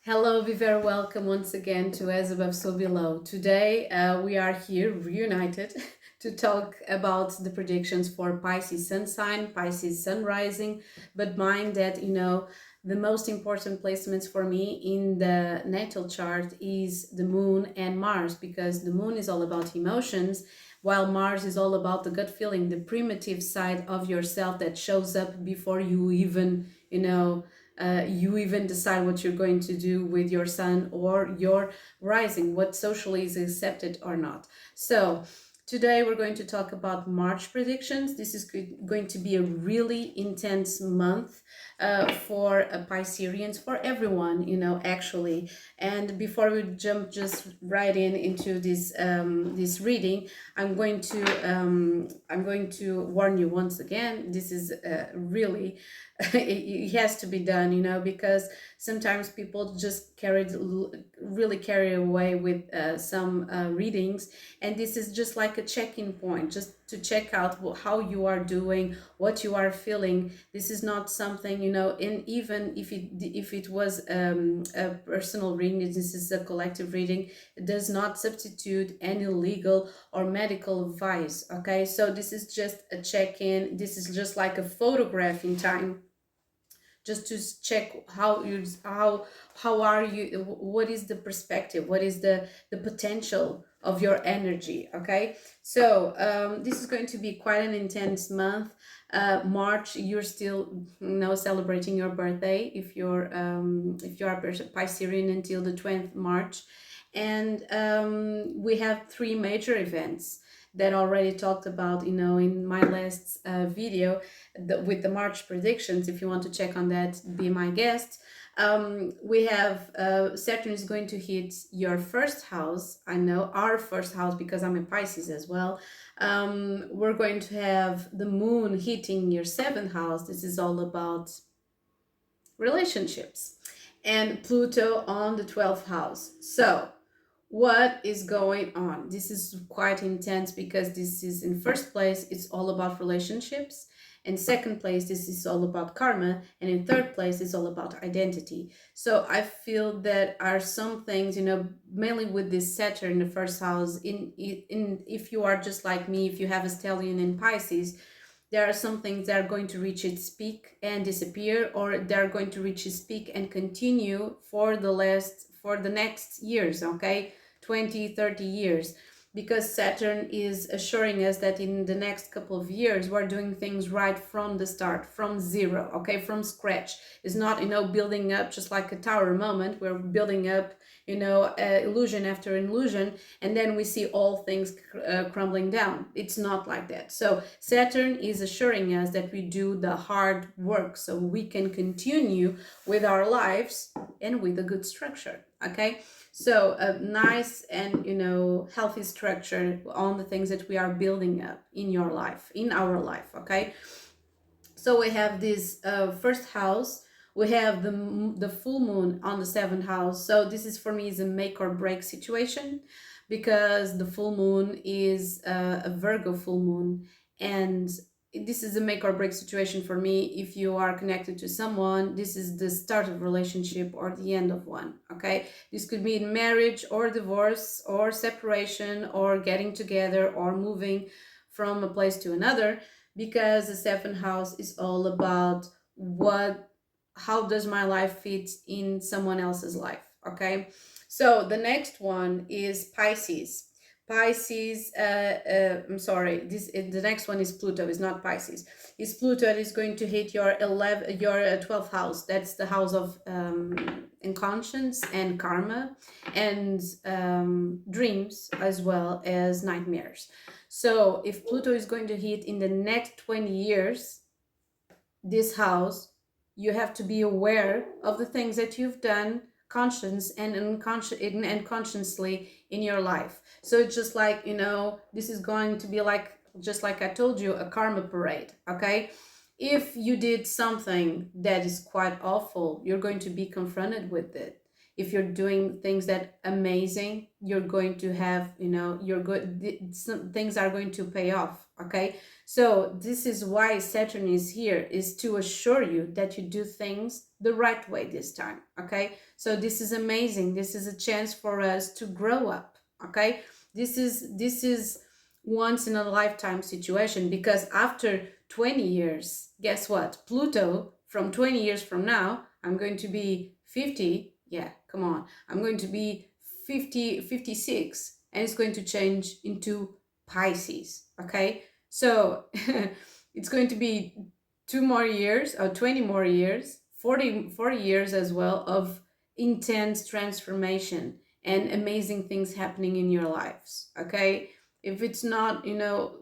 Hello, be very welcome once again to As Above So Below. Today we are here reunited to talk about the predictions for Pisces sun sign, Pisces sun rising, but mind that the most important placements for me in the natal chart is the moon and Mars, because the moon is all about emotions while Mars is all about the gut feeling, the primitive side of yourself that shows up before you even you even decide what you're going to do with your sun or your rising, what socially is accepted or not. So today we're going to talk about March predictions. This is going to be a really intense month for Pisceans, for everyone, actually. And before we jump just right into this reading, I'm going to warn you once again. This is really it has to be done, because sometimes people just really carry away with some readings, and this is just like a check-in point, just to check out how you are doing, what you are feeling. This is not something, and even if it was a personal reading, this is a collective reading. It does not substitute any legal or medical advice. Okay, so this is just a check-in. This is just like a photograph in time, just to check how are you, what is the perspective, what is the potential of your energy. Okay, so this is going to be quite an intense month. March, you're still celebrating your birthday if you're a Piscean until the 20th March. And we have three major events that already talked about, in my last video, with the March predictions. If you want to check on that, be my guest. We have Saturn is going to hit your first house. I know, our first house, because I'm a Pisces as well. We're going to have the moon hitting your seventh house. This is all about relationships. And Pluto on the 12th house. So what is going on? This is quite intense, because this is, in first place, it's all about relationships. In second place, this is all about karma. And in third place, it's all about identity. So I feel that are some things, mainly with this Saturn in the first house, in if you are just like me, if you have a stellium in Pisces, there are some things that are going to reach its peak and disappear, or they're going to reach its peak and continue for the next years, okay, 20-30 years, because Saturn is assuring us that in the next couple of years we're doing things right from the start, from zero, okay, from scratch. It's not, building up just like a tower moment. We're building up, illusion after illusion, and then we see all things crumbling down. It's not like that. So Saturn is assuring us that we do the hard work so we can continue with our lives and with a good structure. Okay, so a nice and healthy structure on the things that we are building up in your life, in our life. Okay, so we have this first house. We have the full moon on the seventh house. So this is, for me, is a make or break situation, because the full moon is a Virgo full moon, and this is a make or break situation for me. If you are connected to someone, this is the start of a relationship or the end of one. Okay, this could be in marriage or divorce or separation or getting together or moving from a place to another, because the seventh house is all about how does my life fit in someone else's life. Okay, so the next one is Pisces. Pisces, I'm sorry, the next one is Pluto, is not Pisces. Is Pluto is going to hit your 12th house. That's the house of inconscience and karma, and dreams, as well as nightmares. So if Pluto is going to hit in the next 20 years this house, you have to be aware of the things that you've done conscious and unconsciously in your life. So it's just like, this is going to be like, just like I told you, a karma parade. Okay, if you did something that is quite awful, you're going to be confronted with it. If you're doing things that amazing, you're going to have, you're good, some things are going to pay off. Okay, so this is why Saturn is here, is to assure you that you do things the right way this time. Okay, so this is amazing. This is a chance for us to grow up. Okay, this is once in a lifetime situation, because after 20 years, guess what? Pluto, from 20 years from now, I'm going to be 50. Yeah, come on. I'm going to be 50, 56, and it's going to change into Pisces. Okay, so it's going to be 2 more years, or 20 more years, 40 years as well, of intense transformation and amazing things happening in your lives. Okay, if it's not,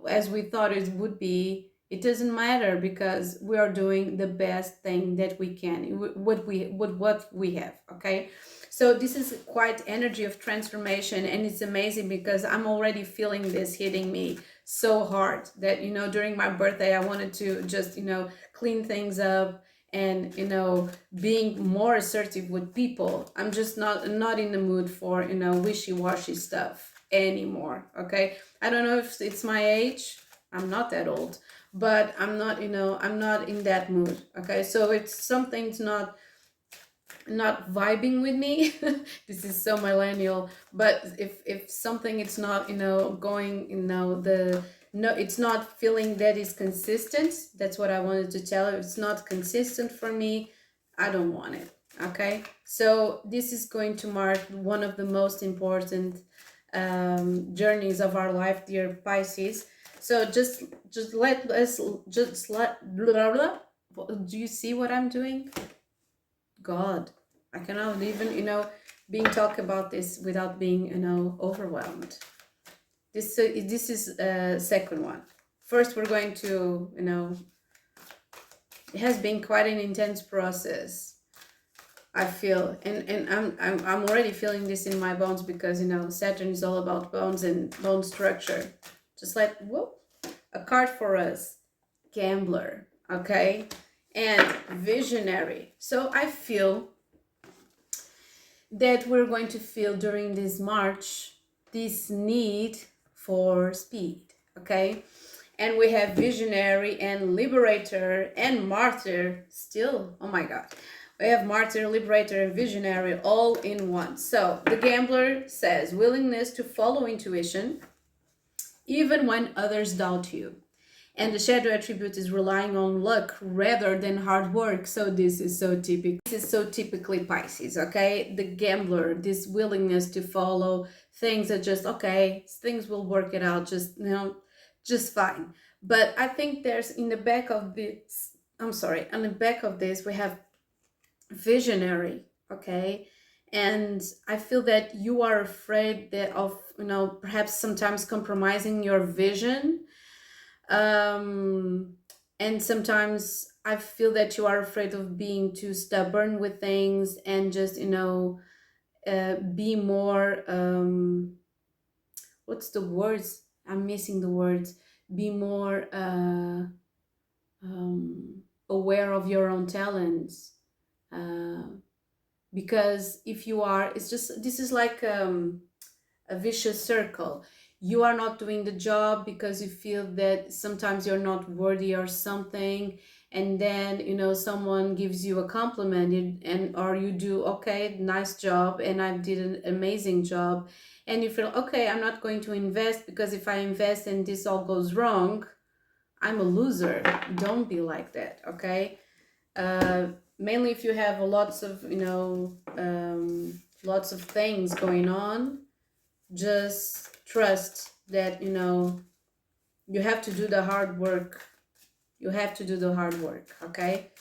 as we thought it would be, it doesn't matter, because we are doing the best thing that we can with what we have. Okay, so this is quite energy of transformation, and it's amazing because I'm already feeling this hitting me so hard, that during my birthday I wanted to just clean things up, and being more assertive with people. I'm just not in the mood for wishy-washy stuff anymore. Okay, I don't know if it's my age. I'm not that old, but I'm not in that mood. Okay, so it's something's not vibing with me. This is so millennial, but if something, it's not going, the no, it's not feeling that is consistent. That's what I wanted to tell you. It's not consistent for me. I don't want it. Okay, so this is going to mark one of the most important journeys of our life, dear Pisces. So just let us just let blah, blah, blah. Do you see what I'm doing? God, I cannot even, being talk about this without being, overwhelmed. This is second one. First, we're going to, it has been quite an intense process. I feel, and I'm already feeling this in my bones, because Saturn is all about bones and bone structure. Just like, whoop, a card for us, gambler, okay, and visionary. So I feel that we're going to feel during this March this need for speed, okay? And we have visionary and liberator and martyr still. Oh my God. We have martyr, liberator, and visionary all in one. So the gambler says willingness to follow intuition even when others doubt you. And the shadow attribute is relying on luck rather than hard work. So this is so typical. This is so typically Pisces, okay? The gambler, this willingness to follow things that just, okay, things will work it out, just fine. But I think there's in the back of this, on the back of this, we have visionary, okay? And I feel that you are afraid of perhaps sometimes compromising your vision, and sometimes I feel that you are afraid of being too stubborn with things, and just be more what's the words, I'm missing the words, be more aware of your own talents, uh, because if you are, it's just, this is like a vicious circle. You are not doing the job because you feel that sometimes you're not worthy or something, and then someone gives you a compliment, and or you do, okay, nice job, and I did an amazing job, and you feel, okay, I'm not going to invest, because if I invest and this all goes wrong, I'm a loser. Don't be like that. Okay, mainly if you have lots of lots of things going on, just trust that you have to do the hard work. You have to do the hard work. Okay,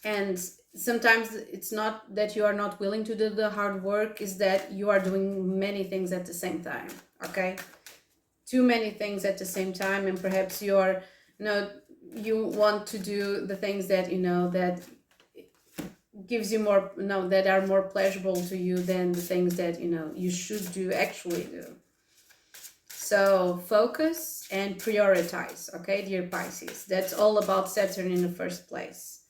and sometimes it's not that you are not willing to do the hard work, is that you are doing many things at the same time. Okay, too many things at the same time, and perhaps you're you want to do the things that that gives you more, that are more pleasurable to you than the things that you should actually do. So focus and prioritize, okay, dear Pisces. That's all about Saturn in the first place.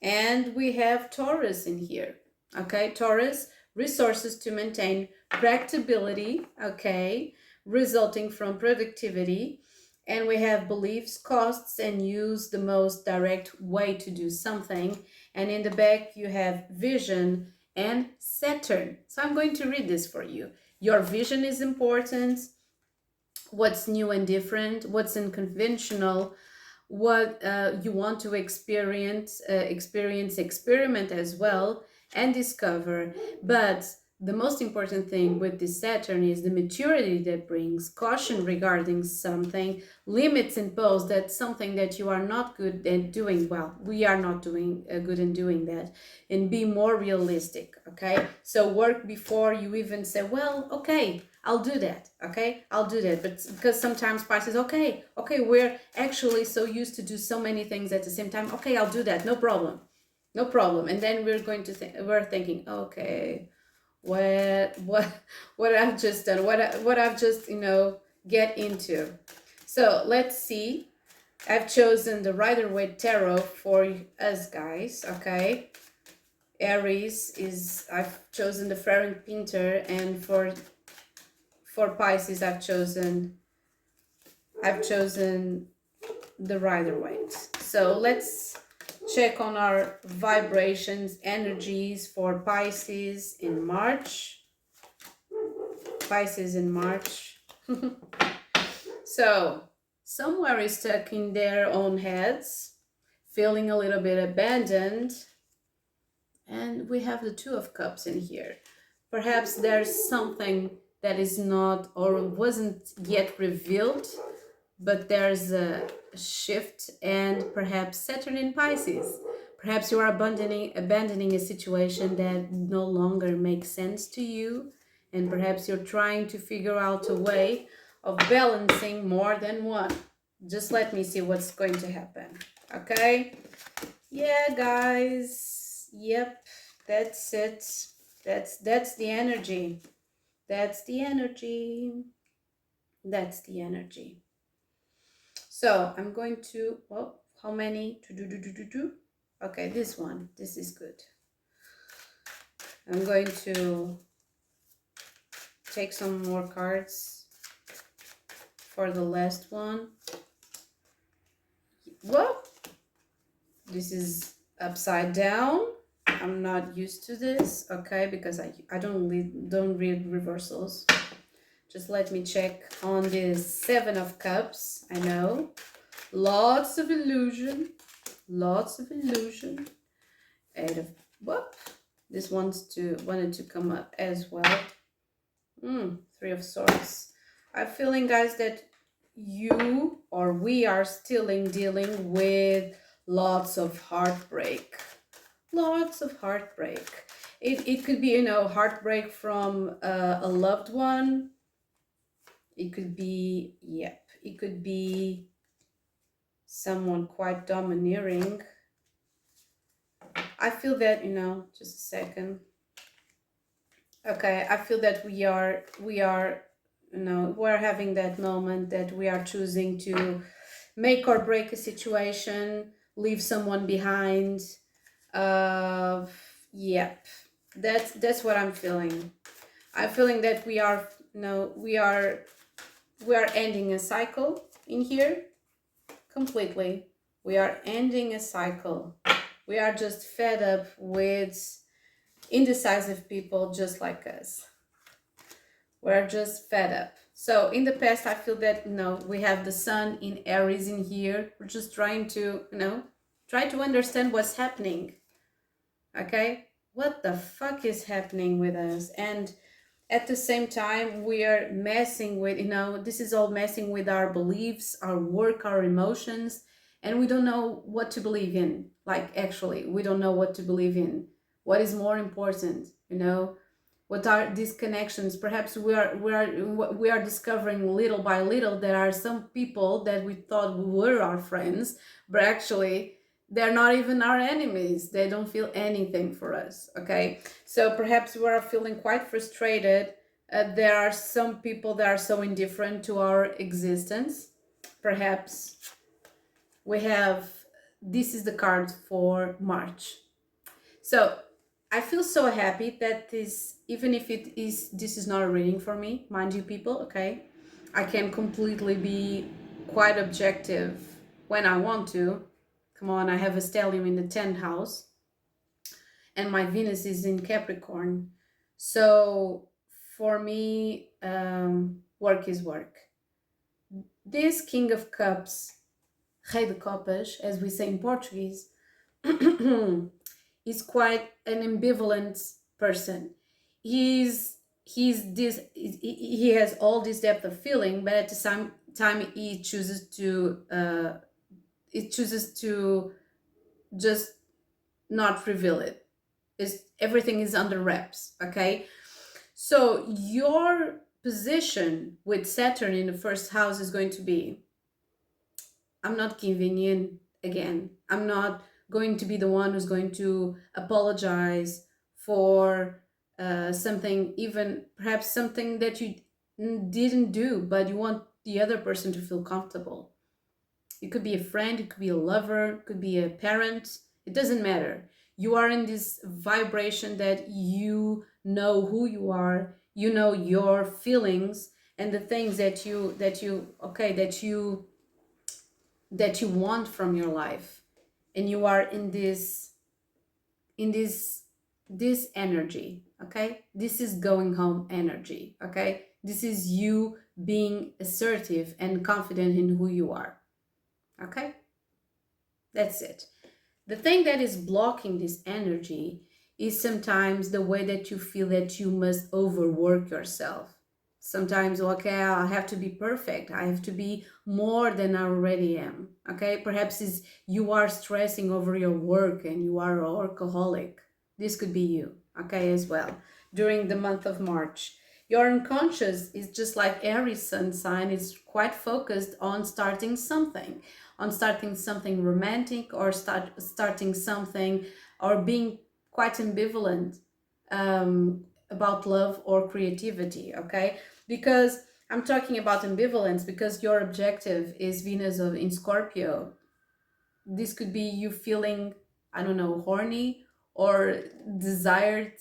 And we have Taurus in here, okay? Taurus, resources to maintain practicability, okay? resulting from productivity. And we have beliefs, costs, and use, the most direct way to do something. And in the back, you have vision and Saturn. So I'm going to read this for you. Your vision is important. What's new and different, what's unconventional, what you want to experiment as well, and discover. But the most important thing with this Saturn is the maturity that brings, caution regarding something, limits imposed, that's something that you are not good at doing well. We are not doing good in doing that, and be more realistic, okay? So work before you even say, well, okay, I'll do that, okay? I'll do that. But because sometimes Pisces, okay, we're actually so used to do so many things at the same time. Okay, I'll do that, no problem. No problem. And then we're going to think, we're thinking, okay, what I've just done, what I've just, get into. So let's see. I've chosen the Rider-Waite Tarot for us guys, okay? Aries is, I've chosen the Frering Pinter, and for Pisces I've chosen the Rider-Waite. So let's check on our vibrations, energies for Pisces in March. Pisces in March. So somewhere is stuck in their own heads, feeling a little bit abandoned. And we have the Two of Cups in here. Perhaps there's something that is not or wasn't yet revealed, but there's a shift, and perhaps Saturn in Pisces. Perhaps you are abandoning a situation that no longer makes sense to you, and perhaps you're trying to figure out a way of balancing more than one. Just let me see what's going to happen, okay? Yeah, guys. Yep, that's it. That's the energy. That's the energy. That's the energy. So I'm going to, well, how many to do? Okay, this one. This is good. I'm going to take some more cards for the last one. Well, this is upside down. I'm not used to this, okay, because I don't read reversals. Just let me check on this Seven of Cups. I know, lots of illusion. Eight of, whoop, this wanted to come up as well. Three of Swords. I'm feeling, guys, that you or we are still dealing with lots of heartbreak. It could be, heartbreak from a loved one. It could be, it could be someone quite domineering. I feel that, just a second. Okay, I feel that we are, we're having that moment that we are choosing to make or break a situation, leave someone behind. Yep, that's what I'm feeling. I'm feeling that we are, we are ending a cycle in here completely. We are ending a cycle. We are just fed up with indecisive people just like us. We're just fed up. So in the past, I feel that, we have the Sun in Aries in here. We're just trying to, try to understand what's happening. Okay? What the fuck is happening with us? And at the same time, we are messing with, this is all messing with our beliefs, our work, our emotions, and we don't know what to believe in. Like, actually, we don't know what to believe in. What is more important, What are these connections? Perhaps we are discovering little by little there are some people that we thought were our friends, but actually they're not even our enemies. They don't feel anything for us, okay? So perhaps we are feeling quite frustrated. There are some people that are so indifferent to our existence. Perhaps this is the card for March. So I feel so happy that this, even if this is not a reading for me, mind you people, okay? I can completely be quite objective when I want to. Come on, I have a stellium in the 10th house and my Venus is in Capricorn. So for me, work is work. This King of Cups, Rei de Copas, as we say in Portuguese, is quite an ambivalent person. He has all this depth of feeling, but at the same time he chooses to just not reveal it. Is everything is under wraps, okay? So your position with Saturn in the first house is going to be, I'm not giving in again. I'm not going to be the one who's going to apologize for something, even perhaps something that you didn't do, but you want the other person to feel comfortable. It could be a friend, it could be a lover, it could be a parent. It doesn't matter. You are in this vibration that you know who you are, you know your feelings and the things that you want from your life, and you are in this energy, okay? This is going home energy, okay? This is you being assertive and confident in who you are, okay? That's it. The thing that is blocking this energy is sometimes the way that you feel that you must overwork yourself. Sometimes, okay, I have to be perfect. I have to be more than I already am. Okay, perhaps is you are stressing over your work and you are an workaholic. This could be you, okay, as well. During the month of March, your unconscious is just like Aries sun sign. It's quite focused on starting something romantic, or starting something, or being quite ambivalent about love or creativity, okay? Because I'm talking about ambivalence because your objective is Venus in Scorpio. This could be you feeling, I don't know, horny or desired,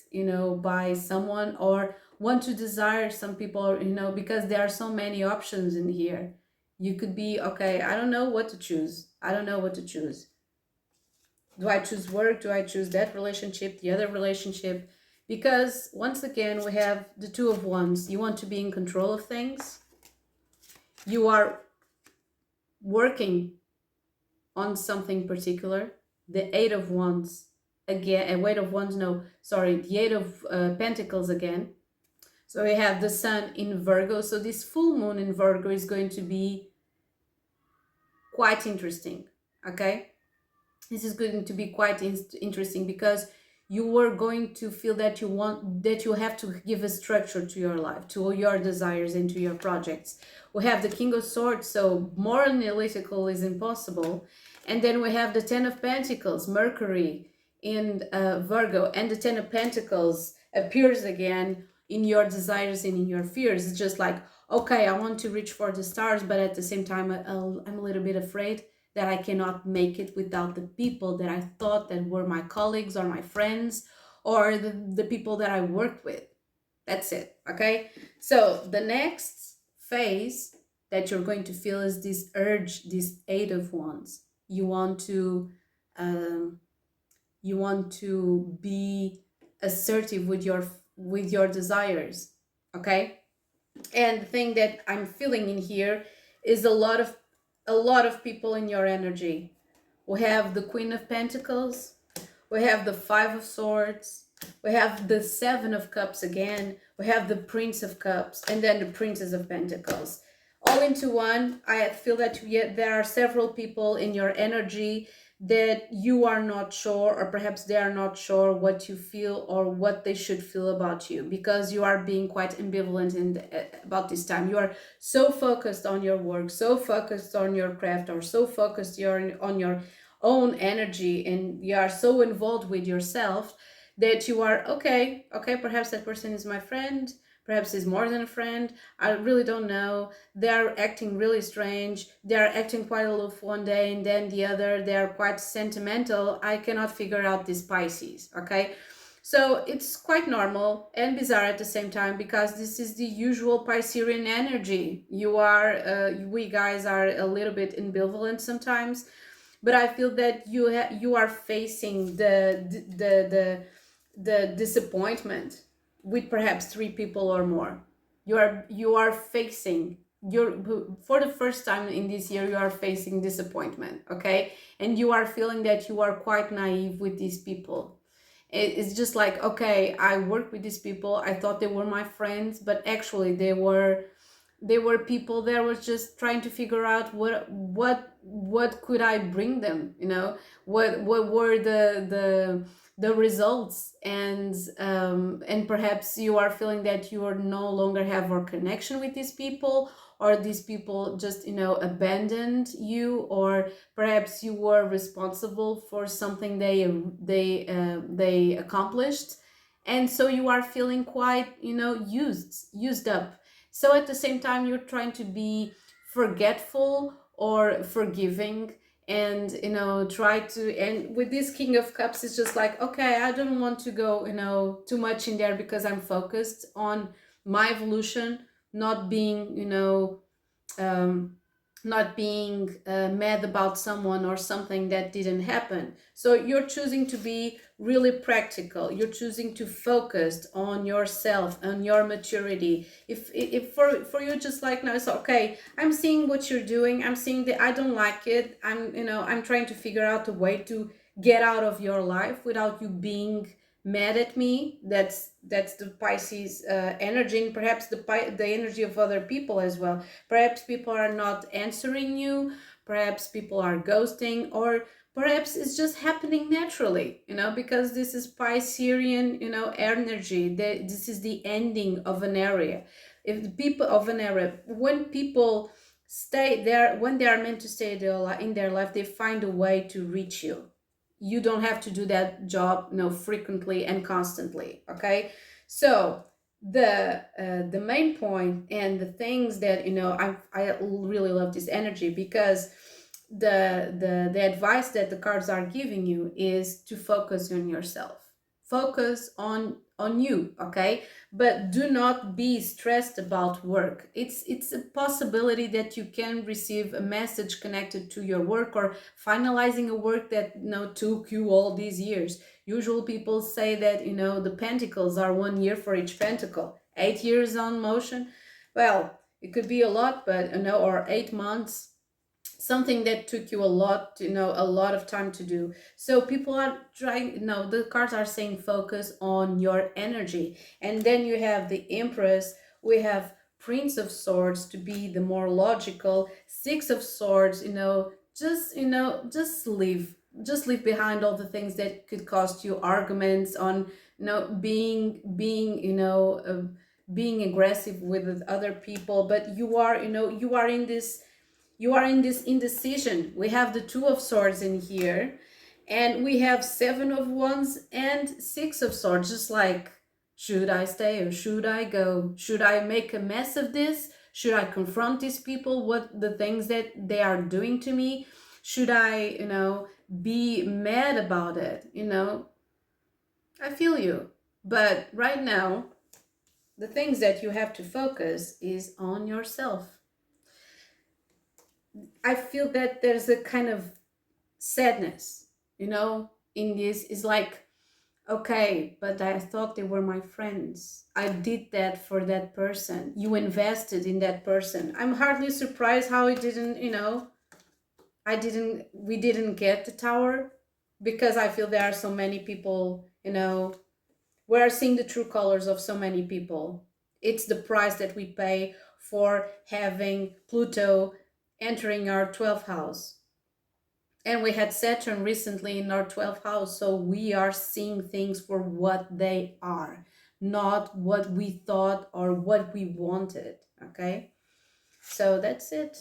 by someone, or want to desire some people, because there are so many options in here. You could be, okay, I don't know what to choose. I don't know what to choose. Do I choose work? Do I choose that relationship, the other relationship? Because once again, we have the Two of Wands. You want to be in control of things. You are working on something particular. The Eight of Wands again, Weight of Wands, no, sorry, the Eight of Pentacles again. So we have the Sun in Virgo. So this full moon in Virgo is going to be quite interesting, okay? This is going to be quite interesting because you are going to feel that you have to give a structure to your life, to your desires, and to your projects. We have the King of Swords, so more analytical is impossible. And then we have the Ten of Pentacles, Mercury in Virgo, and the Ten of Pentacles appears again in your desires and in your fears. It's just like, okay, I want to reach for the stars, but at the same time, I'm a little bit afraid that I cannot make it without the people that I thought that were my colleagues or my friends, or the people that I worked with. That's it, okay? So the next phase that you're going to feel is this urge, this Eight of Wands. You want to be assertive with your desires, okay? And the thing that I'm feeling in here is a lot of people in your energy. We have the Queen of Pentacles, we have the Five of Swords, we have the Seven of Cups again, we have the Prince of Cups, and then the Princess of Pentacles. All into one. I feel that there are several people in your energy that you are not sure, or perhaps they are not sure what you feel or what they should feel about you, because you are being quite ambivalent about this time. You are so focused on your work, so focused on your craft, or so focused on your own energy, and you are so involved with yourself that you are, okay, perhaps that person is my friend, perhaps is more than a friend, I really don't know. They are acting really strange. They are acting quite aloof one day and then the other. They are quite sentimental. I cannot figure out this Pisces, okay? So it's quite normal and bizarre at the same time, because this is the usual Piscean energy. We guys are a little bit ambivalent sometimes, but I feel that you are facing the disappointment with perhaps three people or more. You are facing you're for the first time in this year, you are facing disappointment, okay? And you are feeling that you are quite naive with these people. It's just like, okay, I work with these people, I thought they were my friends, but actually they were people that was just trying to figure out what could I bring them, what were the results. And perhaps you are feeling that you are no longer have a connection with these people, or these people just abandoned you, or perhaps you were responsible for something they accomplished, and so you are feeling quite used up. So at the same time, you're trying to be forgetful or forgiving, and try to. And with this King of Cups, it's just like, okay, I don't want to go too much in there, because I'm focused on my evolution, not being um, not being mad about someone or something that didn't happen. So you're choosing to be really practical. You're choosing to focus on yourself, on your maturity. If for you, just like now, it's okay. I'm seeing what you're doing. I'm seeing that I don't like it. I'm trying to figure out a way to get out of your life without you being mad at me. That's the Pisces energy, and perhaps the energy of other people as well. Perhaps people are not answering you, perhaps people are ghosting, or perhaps it's just happening naturally, because this is Piscean, energy. This is the ending of an area. If the people of an area, when people stay there, when they are meant to stay in their life, they find a way to reach you. You don't have to do that job frequently and constantly, okay? So the main point and the things that I really love this energy, because the advice that the cards are giving you is to focus on yourself, focus on you, okay? But do not be stressed about work. It's a possibility that you can receive a message connected to your work, or finalizing a work that took you all these years. Usual people say that the pentacles are 1 year for each pentacle, 8 years on motion. Well, it could be a lot, but or 8 months, something that took you a lot of time to do. So people are trying, the cards are saying focus on your energy. And then you have the Empress, we have Prince of Swords to be the more logical, Six of Swords, just leave behind all the things that could cost you arguments on being aggressive with other people. But you are in this indecision. We have the Two of Swords in here, and we have Seven of Wands and Six of Swords. Just like, should I stay or should I go? Should I make a mess of this? Should I confront these people? What the things that they are doing to me? Should I, be mad about it? I feel you. But right now, the things that you have to focus is on yourself. I feel that there's a kind of sadness, in this. Is like, okay, but I thought they were my friends. I did that for that person. You invested in that person. I'm hardly surprised how it didn't, we didn't get the tower, because I feel there are so many people, we are seeing the true colors of so many people. It's the price that we pay for having Pluto entering our 12th house. And we had Saturn recently in our 12th house. So we are seeing things for what they are, not what we thought or what we wanted. Okay? So that's it.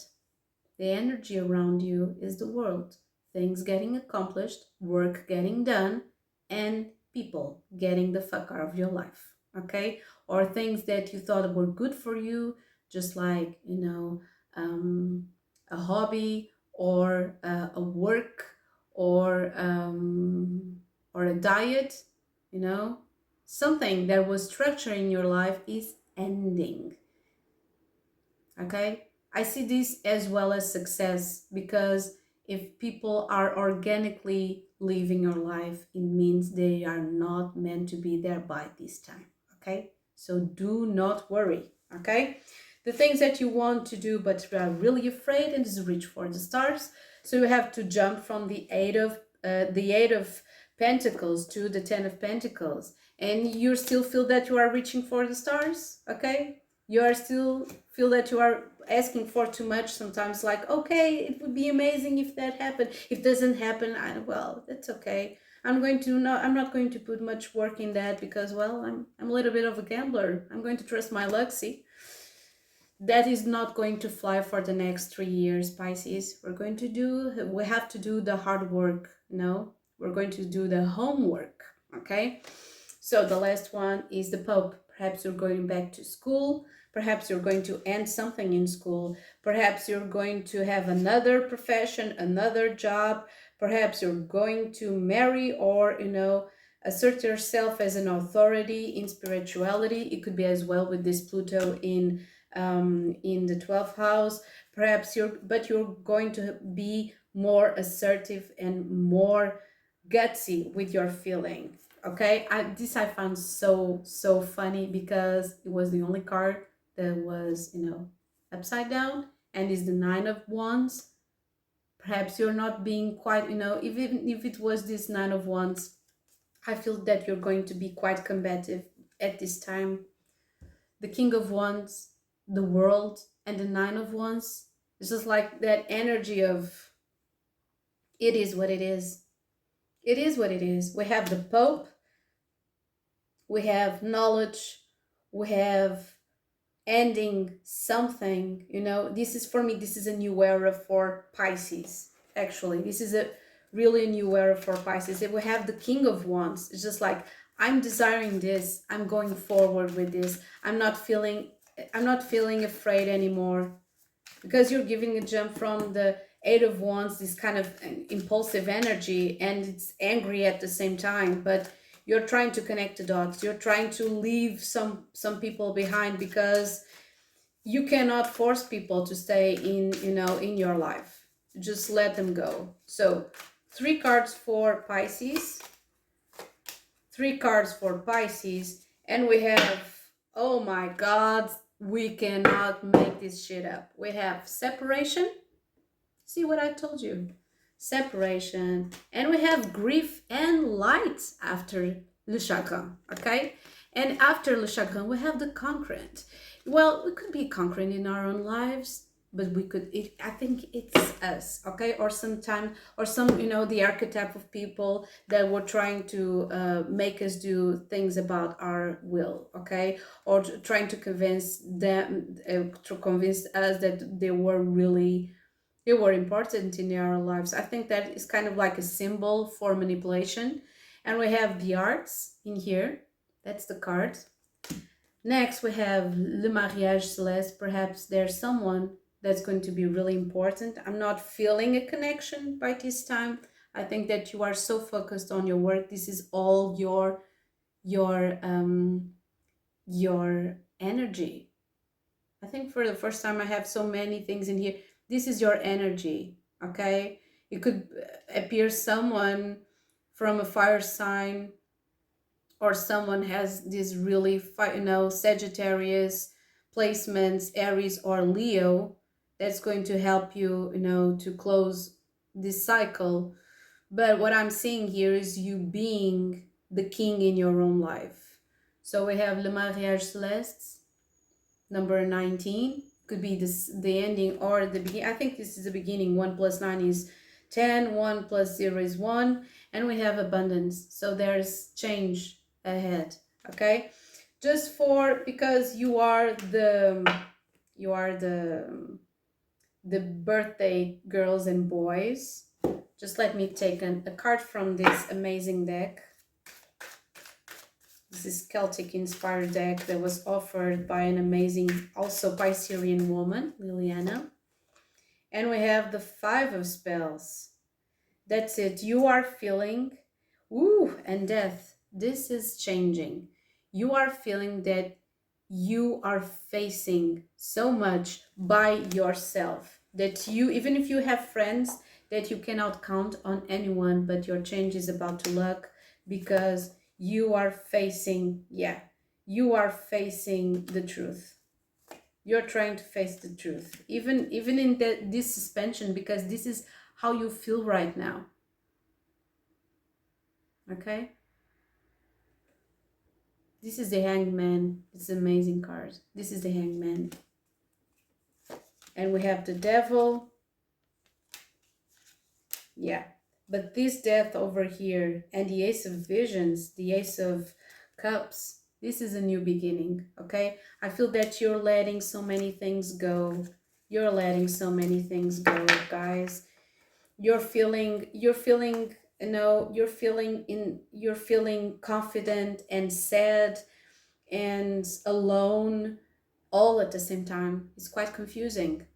The energy around you is the world. Things getting accomplished, work getting done, and people getting the fuck out of your life. Okay? Or things that you thought were good for you, just like, a hobby, or a work, or a diet, you know Something that was structuring your life is ending. Okay? I see this as well as success, because if people are organically living your life, it means they are not meant to be there by this time. Okay? So do not worry. Okay? The things that you want to do but are really afraid, and is reach for the stars. So you have to jump from the eight of Pentacles to the 10 of Pentacles, and you still feel that you are reaching for the stars. Okay, you are still feel that you are asking for too much sometimes, like, okay, it would be amazing if that happened. If it doesn't happen, well, that's okay. I'm not going to put much work in that, because, well, I'm a little bit of a gambler. I'm going to trust my luck. See, that is not going to fly for the next 3 years, Pisces. We have to do the hard work. No, we're going to do the homework. Okay. So the last one is the Pope. Perhaps you're going back to school. Perhaps you're going to end something in school. Perhaps you're going to have another profession, another job. Perhaps you're going to marry, or, assert yourself as an authority in spirituality. It could be as well with this Pluto in the 12th house. Perhaps you're going to be more assertive and more gutsy with your feeling. Okay, I found so funny, because it was the only card that was upside down, and is the 9 of Wands. Perhaps you're not being quite, even if it was this 9 of Wands, I feel that you're going to be quite combative at this time. The King of Wands, the World, and the 9 of Wands. It's just like that energy of, it is what it is. It is what it is. We have the Pope, we have knowledge, we have ending something. This is, for me, this is a new era for Pisces. Actually, this is a really new era for Pisces. If we have the King of Wands, it's just like, I'm desiring this, I'm going forward with this. I'm not feeling afraid anymore, because you're giving a jump from the 8 of Wands, this kind of impulsive energy, and it's angry at the same time, but you're trying to connect the dots. You're trying to leave some people behind, because you cannot force people to stay in your life. Just let them go. So 3 cards for Pisces, 3 cards for Pisces, and we have, oh my God, we cannot make this shit up. We have separation. See what I told you? Separation. And we have grief and light after Le Chagrin, okay? And after Le Chagrin, we have the concurrent. Well, we could be concurrent in our own lives, but I think it's us, okay? Or sometime, or the archetype of people that were trying to make us do things about our will, okay? Or trying to convince us that they were important in our lives. I think that is kind of like a symbol for manipulation. And we have the arts in here. That's the card. Next, we have Le Mariage Céleste. Perhaps there's someone that's going to be really important. I'm not feeling a connection by this time. I think that you are so focused on your work. This is all your energy. I think for the first time I have so many things in here. This is your energy, okay? It could appear someone from a fire sign, or someone has this really, Sagittarius placements, Aries or Leo, that's going to help you, to close this cycle. But what I'm seeing here is you being the king in your own life. So we have Le Mariage Céleste, number 19. Could be the ending or the beginning. I think this is the beginning. 1 + 9 is 10. 1 + 0 is 1. And we have abundance. So there's change ahead. Okay, just because you are the birthday girls and boys. Just let me take a card from this amazing deck. This is Celtic inspired deck that was offered by an amazing, also Piscean woman, Liliana. And we have the 5 of Spells. That's it. You are feeling, and death. This is changing. You are feeling that you are facing so much by yourself that you, even if you have friends, that you cannot count on anyone, but your change is about to luck because you are facing, yeah, you are facing the truth. You're trying to face the truth, even in this suspension, because this is how you feel right now. Okay, this is the Hangman. It's an amazing card. This is the Hangman, and we have the Devil. Yeah, but this Death over here and the Ace of Visions, the Ace of Cups, this is a new beginning. Okay, I feel that you're letting so many things go. You're letting so many things go, guys. You're feeling, you're feeling confident and sad and alone all at the same time. It's quite confusing,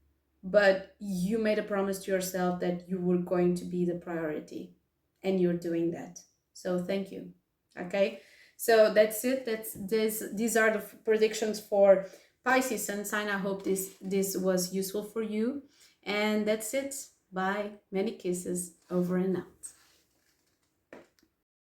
but you made a promise to yourself that you were going to be the priority, and you're doing that. So thank you. Okay, so that's it. These are the predictions for Pisces sun sign. I hope this was useful for you, and that's it. Bye. Many kisses. Over and out.